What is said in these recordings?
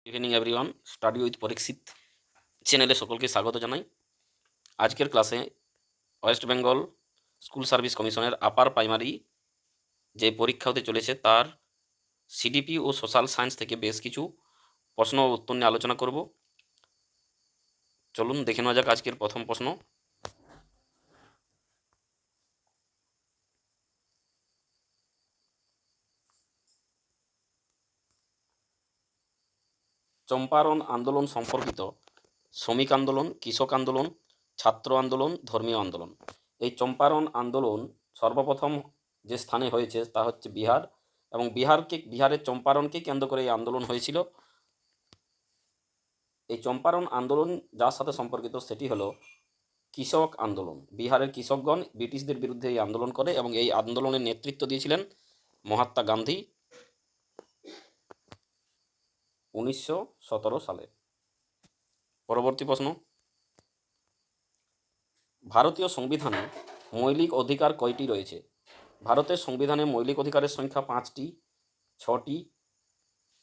Evening everyone, study with পরীক্ষিত চ্যানেলে সকলকে স্বাগত জানাই। আজকের ক্লাসে ওয়েস্ট বেঙ্গল স্কুল সার্ভিস কমিশনের আপার প্রাইমারি যে পরীক্ষা হতে চলেছে তার সিডিপি ও সোশ্যাল সায়েন্স থেকে বেশ কিছু প্রশ্ন ও উত্তর নিয়ে আলোচনা করব। চলুন দেখে নেওয়া যাক আজকের প্রথম প্রশ্ন। চম্পারণ আন্দোলন সম্পর্কিত শ্রমিক আন্দোলন, কৃষক আন্দোলন, ছাত্র আন্দোলন, ধর্মীয় আন্দোলন। এই চম্পারণ আন্দোলন সর্বপ্রথম যে স্থানে হয়েছে তা হচ্ছে বিহার, এবং বিহারের চম্পারণকে কেন্দ্র করে এই আন্দোলন হয়েছিল। এই চম্পারণ আন্দোলন যার সাথে সম্পর্কিত সেটি হলো কৃষক আন্দোলন। বিহারের কৃষকগণ ব্রিটিশদের বিরুদ্ধে এই আন্দোলন করে এবং এই আন্দোলনের নেতৃত্ব দিয়েছিলেন মহাত্মা গান্ধী 1917 সালে। পরবর্তী প্রশ্ন, ভারতীয় সংবিধানে মৌলিক অধিকার কয়টি রয়েছে? ভারতের সংবিধানে মৌলিক অধিকারের সংখ্যা 5টি, 6টি,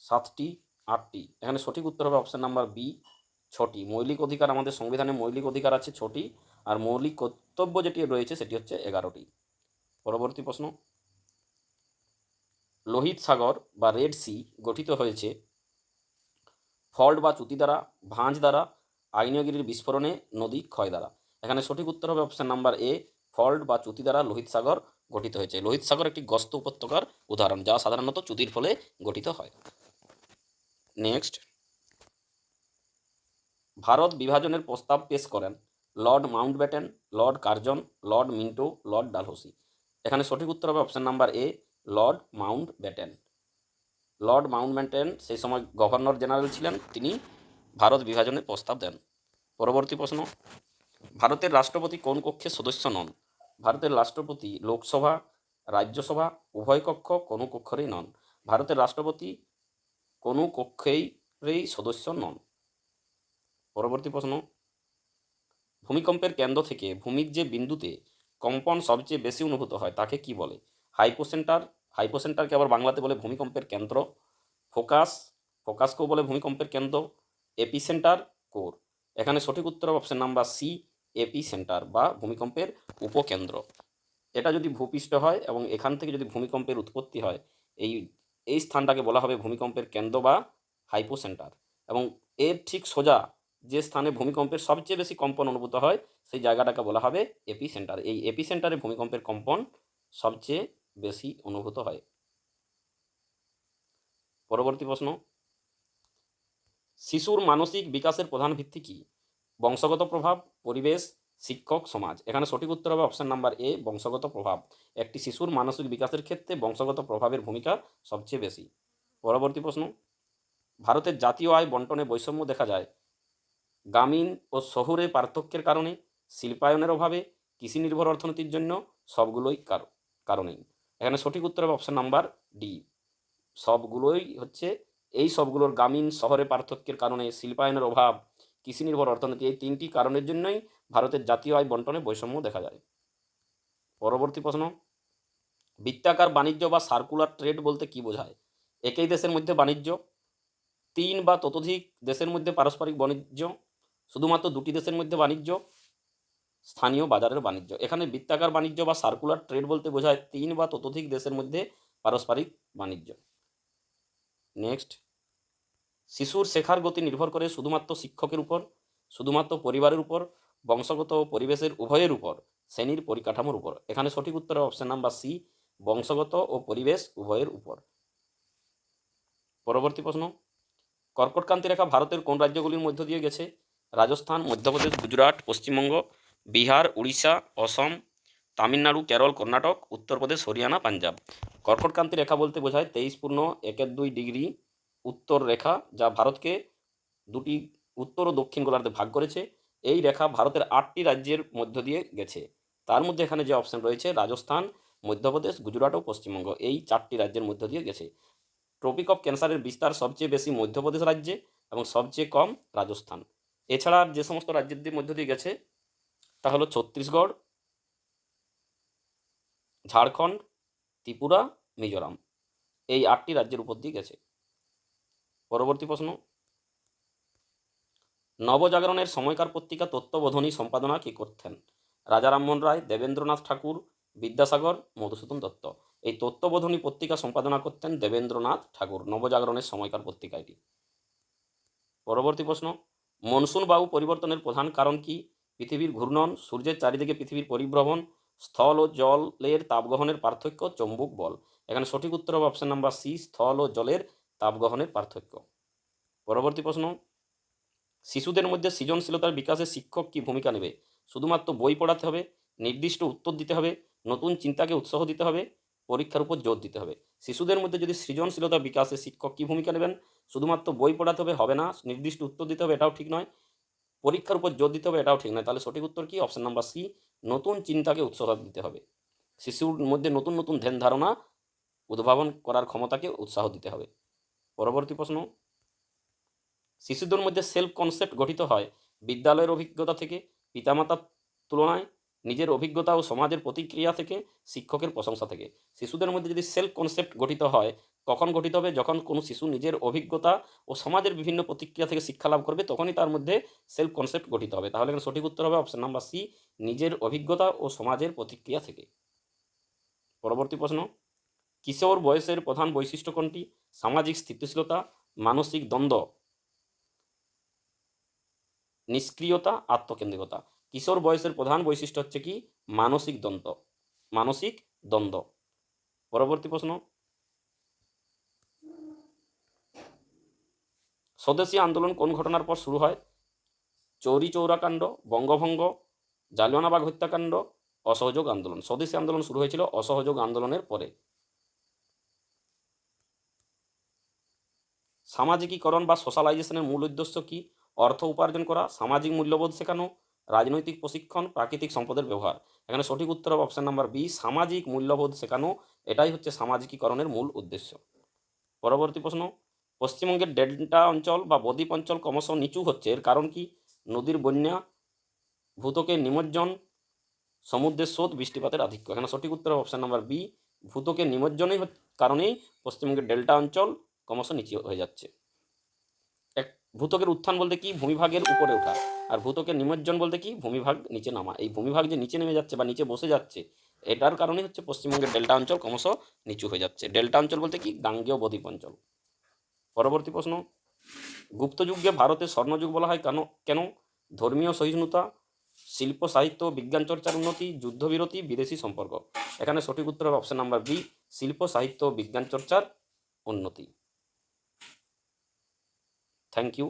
7টি, 8টি। এখানে সঠিক উত্তর হবে অপশন নাম্বার বি, 6টি। মৌলিক অধিকার, আমাদের সংবিধানে মৌলিক অধিকার আছে 6টি, আর মৌলিক কর্তব্য যেটি রয়েছে সেটি হচ্ছে 11টি। পরবর্তী প্রশ্ন, লোহিত সাগর বা রেড সি গঠিত হয়েছে ফল্ট বা চ্যুতি দ্বারা, ভাঁজ দ্বারা, আগ্নেয়গিরির বিস্ফোরণে, নদী ক্ষয় দ্বারা। এখানে সঠিক উত্তর হবে অপশন নাম্বার এ, ফল্ট বা চ্যুতি দ্বারা লোহিত সাগর গঠিত হয়েছে। লোহিত সাগর একটি গস্ত উপত্যকার উদাহরণ যা সাধারণত চ্যুতির ফলে গঠিত হয়। নেক্সট, ভারত বিভাজনের প্রস্তাব পেশ করেন Lord Mountbatten, Lord Curzon, Lord Minto, Lord Dalhousie. এখানে সঠিক উত্তর হবে option number A, Lord Mountbatten. Lord Mountbatten সেই সময় গভর্নর জেনারেল ছিলেন, তিনি ভারত বিভাজনের প্রস্তাব দেন। পরবর্তী প্রশ্ন, ভারতের রাষ্ট্রপতি কোন কক্ষের সদস্য নন? ভারতের রাষ্ট্রপতি লোকসভা, রাজ্যসভা, উভয় কক্ষ, কোনো কক্ষেরই নন। ভারতের রাষ্ট্রপতি কোনো কক্ষেরই সদস্য নন। পরবর্তী প্রশ্ন, ভূমিকম্পের কেন্দ্র থেকে ভূমির যে বিন্দুতে কম্পন সবচেয়ে বেশি অনুভূত হয় তাকে কি বলে? হাইপোসেন্টার, হাইপোসেন্টারকে আবার বাংলাতে বলে ভূমিকম্পের কেন্দ্র। ফোকাস, ফোকাসকেও বলে ভূমিকম্পের কেন্দ্র। Epicentre, core. এখানে সঠিক উত্তর অপশন নাম্বার সি, এপিসেন্টার বা ভূমিকম্পের উপকেন্দ্র। এটা যদি ভূপৃষ্ঠ হয় এবং এখান থেকে যদি ভূমিকম্পের উৎপত্তি হয়, এই এই স্থানটাকে বলা হবে ভূমিকম্পের কেন্দ্র বা হাইপোসেন্টার। এবং এর ঠিক সোজা যে স্থানে ভূমিকম্পের সবচেয়ে বেশি কম্পন অনুভূত হয় সেই জায়গাটাকে বলা হবে এপিসেন্টার। এই এপিসেন্টারে ভূমিকম্পের কম্পন সবচেয়ে বেশি অনুভূত হয়। পরবর্তী প্রশ্ন, শিশুর মানসিক বিকাশের প্রধান ভিত্তি কি? বংশগত প্রভাব, পরিবেশ, শিক্ষক, সমাজ। এখানে সঠিক উত্তর হবে অপশন নাম্বার এ, বংশগত প্রভাব। একটি শিশুর মানসিক বিকাশের ক্ষেত্রে বংশগত প্রভাবের ভূমিকা সবচেয়ে বেশি। পরবর্তী প্রশ্ন, ভারতের জাতীয় আয় বন্টনে বৈষম্য দেখা যায় গ্রামীণ ও শহুরে পার্থক্যের কারণে, শিল্পায়নের অভাবে, কৃষি নির্ভর অর্থনীতির জন্য, সবগুলোই কারণেই। এখানে সঠিক উত্তর হবে অপশন নাম্বার ডি, সবগুলোই হচ্ছে এই সবগুলোর গ্রামীণ শহরে পার্থক্যের কারণে, শিল্পায়নের অভাব, কৃষি নির্ভর অর্থনীতি, এই 3টি কারণের জন্যই ভারতের জাতীয় আয় বন্টনে বৈষম্য দেখা যায়। পরবর্তী প্রশ্ন, বৃত্তাকার বাণিজ্য বা সার্কুলার ট্রেড বলতে কি বোঝায়? একই দেশের মধ্যে বাণিজ্য, 3 বা ততোধিক দেশের মধ্যে পারস্পরিক বাণিজ্য, শুধুমাত্র 2টি দেশের মধ্যে বাণিজ্য, স্থানীয় বাজারের বাণিজ্য। এখানে বৃত্তাকার বাণিজ্য বা সার্কুলার ট্রেড বলতে বোঝায় 3 বা ততোধিক দেশের মধ্যে পারস্পরিক বাণিজ্য। নেক্সট, শিশুর শেখার গতি নির্ভর করে শুধুমাত্র শিক্ষকের উপর, শুধুমাত্র পরিবারের উপর, বংশগত ও পরিবেশের উভয়ের উপর, শ্রেণীর পরিকাঠামোর উপর। এখানে সঠিক উত্তর অপশন নাম্বার সি, বংশগত ও পরিবেশ উভয়ের উপর। পরবর্তী প্রশ্ন, কর্কটক্রান্তি রেখা ভারতের কোন রাজ্যগুলির মধ্য দিয়ে গেছে? রাজস্থান, মধ্যপ্রদেশ, গুজরাট, পশ্চিমবঙ্গ, বিহার, উড়িষ্যা, অসম, তামিলনাড়ু, কেরল, কর্ণাটক, উত্তরপ্রদেশ, হরিয়ানা, পাঞ্জাব। কর্কটক্রান্তি রেখা বলতে বোঝায় 23.12 ডিগ্রি উত্তর রেখা, যা ভারতকে 2টি উত্তর ও দক্ষিণ গোলার্ধে ভাগ করেছে। এই রেখা ভারতের 8টি রাজ্যের মধ্য দিয়ে গেছে। তার মধ্যে এখানে যে অপশন রয়েছে রাজস্থান, মধ্যপ্রদেশ, গুজরাট ও পশ্চিমবঙ্গ, এই 4টি রাজ্যের মধ্য দিয়ে গেছে। ট্রপিক অফ ক্যান্সারের বিস্তার সবচেয়ে বেশি মধ্যপ্রদেশ রাজ্যে এবং সবচেয়ে কম রাজস্থান। এছাড়া যে সমস্ত রাজ্যের মধ্য দিয়ে গেছে তা হলো ছত্তিশগড়, ঝাড়খণ্ড, ত্রিপুরা, মিজোরাম, এই 8টি রাজ্যের উপর দিয়ে গেছে। পরবর্তী প্রশ্ন, নবজাগরণের সময়কার পত্রিকা তত্ত্ববোধনী সম্পাদনা কে করতেন? রাজা রামমোহন রায়, দেবেন্দ্রনাথ ঠাকুর, বিদ্যাসাগর, মধুসূদন দত্ত। এই তত্ত্ববোধনী পত্রিকা সম্পাদনা করতেন দেবেন্দ্রনাথ ঠাকুর। নবজাগরণের সময়কার পত্রিকা এটি। পরবর্তী প্রশ্ন, মনসুন বায়ু পরিবর্তনের প্রধান কারণ কি? পৃথিবীর ঘূর্ণন, সূর্যের চারিদিকে পৃথিবীর পরিভ্রমণ, স্থল ও জলের তাপগ্রহণের পার্থক্য, চৌম্বক বল। এখানে সঠিক উত্তর হবে অপশন নাম্বার সি, স্থল ও জলের তাপগ্রহণের পার্থক্য। পরবর্তী প্রশ্ন, শিশুদের মধ্যে সৃজনশীলতার বিকাশে শিক্ষক কি ভূমিকা নেবে? শুধুমাত্র বই পড়াতে হবে, নির্দিষ্ট উত্তর দিতে হবে, নতুন চিন্তাকে উৎসাহ দিতে হবে, পরীক্ষার উপর জোর দিতে হবে। শিশুদের মধ্যে যদি সৃজনশীলতা বিকাশে শিক্ষক কি ভূমিকা নেবেন? শুধুমাত্র বই পড়াতে হবে না, নির্দিষ্ট উত্তর দিতে হবে, এটাও ঠিক নয়, পরীক্ষার উপর জোর দিতে হবে, এটাও ঠিক নয়। তাহলে সঠিক উত্তর কি? অপশন নাম্বার সি, নতুন চিন্তাকে উৎসাহ দিতে হবে। শিশুর মধ্যে নতুন নতুন ধ্যান ধারণা উদ্ভাবন করার ক্ষমতাকে উৎসাহ দিতে হবে। পরবর্তী প্রশ্ন, শিশুদের মধ্যে সেলফ কনসেপ্ট গঠিত হয় বিদ্যালয়ের অভিজ্ঞতা থেকে, পিতামাতার তুলনায়, নিজের অভিজ্ঞতা ও সমাজের প্রতিক্রিয়া থেকে, শিক্ষকের প্রশংসা থেকে। শিশুদের মধ্যে যদি সেলফ কনসেপ্ট গঠিত হয় কখন গঠিত হবে? যখন কোনো শিশু নিজের অভিজ্ঞতা ও সমাজের বিভিন্ন প্রতিক্রিয়া থেকে শিক্ষা লাভ করবে, তখনই তার মধ্যে সেলফ কনসেপ্ট গঠিত হবে। তাহলে এখানে সঠিক উত্তর হবে অপশন নাম্বার সি, নিজের অভিজ্ঞতা ও সমাজের প্রতিক্রিয়া থেকে। পরবর্তী প্রশ্ন, কিশোর বয়সের প্রধান বৈশিষ্ট্য কোনটি? সামাজিক স্থিতিশীলতা, মানসিক দ্বন্দ্ব, নিষ্ক্রিয়তা, আত্মকেন্দ্রিকতা। কিশোর বয়সের প্রধান বৈশিষ্ট্য হচ্ছে কি? মানসিক দ্বন্দ্ব। পরবর্তী প্রশ্ন, স্বদেশী আন্দোলন কোন ঘটনার পর শুরু হয়? চৌরি চৌরা কাণ্ড, বঙ্গভঙ্গ, জালিয়ানওয়ালাবাগ হত্যাকাণ্ড, অসহযোগ আন্দোলন। স্বদেশী আন্দোলন শুরু হয়েছিল অসহযোগ আন্দোলনের পরে। সামাজিকীকরণ বা সোশ্যালাইজেশনের মূল উদ্দেশ্য কি? অর্থ উপার্জন করা, সামাজিক মূল্যবোধ শেখানো, রাজনৈতিক প্রশিক্ষণ, প্রাকৃতিক সম্পদের ব্যবহার। এখানে সঠিক উত্তর হবে অপশন নাম্বার বি, সামাজিক মূল্যবোধ শেখানো। এটাই হচ্ছে সামাজিকীকরণের মূল উদ্দেশ্য। পরবর্তী প্রশ্ন, পশ্চিমবঙ্গের ডেল্টা অঞ্চল বা বদ্বীপ অঞ্চল ক্রমশ নিচু হচ্ছে, এর কারণ কি? নদীর বন্যা, ভূত্বকের নিমজ্জন, সমুদ্রের স্রোত, বৃষ্টিপাতের আধিক্য। এখানে সঠিক উত্তর হবে অপশন নাম্বার বি, ভূত্বকের নিমজ্জনের কারণেই পশ্চিমবঙ্গের ডেল্টা অঞ্চল ক্রমশ নিচু হয়ে যাচ্ছে। ভূত্বকের উত্থান বলতে কি? ভূমিভাগের উপরে ওঠা। আর ভূত্বকের নিমজ্জন বলতে কি? ভূমিভাগ নিচে নামা। এই ভূমিভাগ যে নিচে নেমে যাচ্ছে বা নিচে বসে যাচ্ছে, এটার কারণে হচ্ছে পশ্চিমবঙ্গের ডেল্টা অঞ্চল ক্রমশ নিচু হয়ে যাচ্ছে। ডেল্টা অঞ্চল বলতে কি? গাঙ্গেয় বদ্বীপ অঞ্চল। পরবর্তী প্রশ্ন, গুপ্তযুগকে ভারতের স্বর্ণযুগ বলা হয় কেন? ধর্মীয় সহিষ্ণুতা, শিল্প সাহিত্য বিজ্ঞান চর্চার উন্নতি, যুদ্ধবিরতি, বিদেশি সম্পর্ক। এখানে সঠিক উত্তর হবে অপশন নাম্বার বি, শিল্প সাহিত্য বিজ্ঞান চর্চার উন্নতি। Thank you.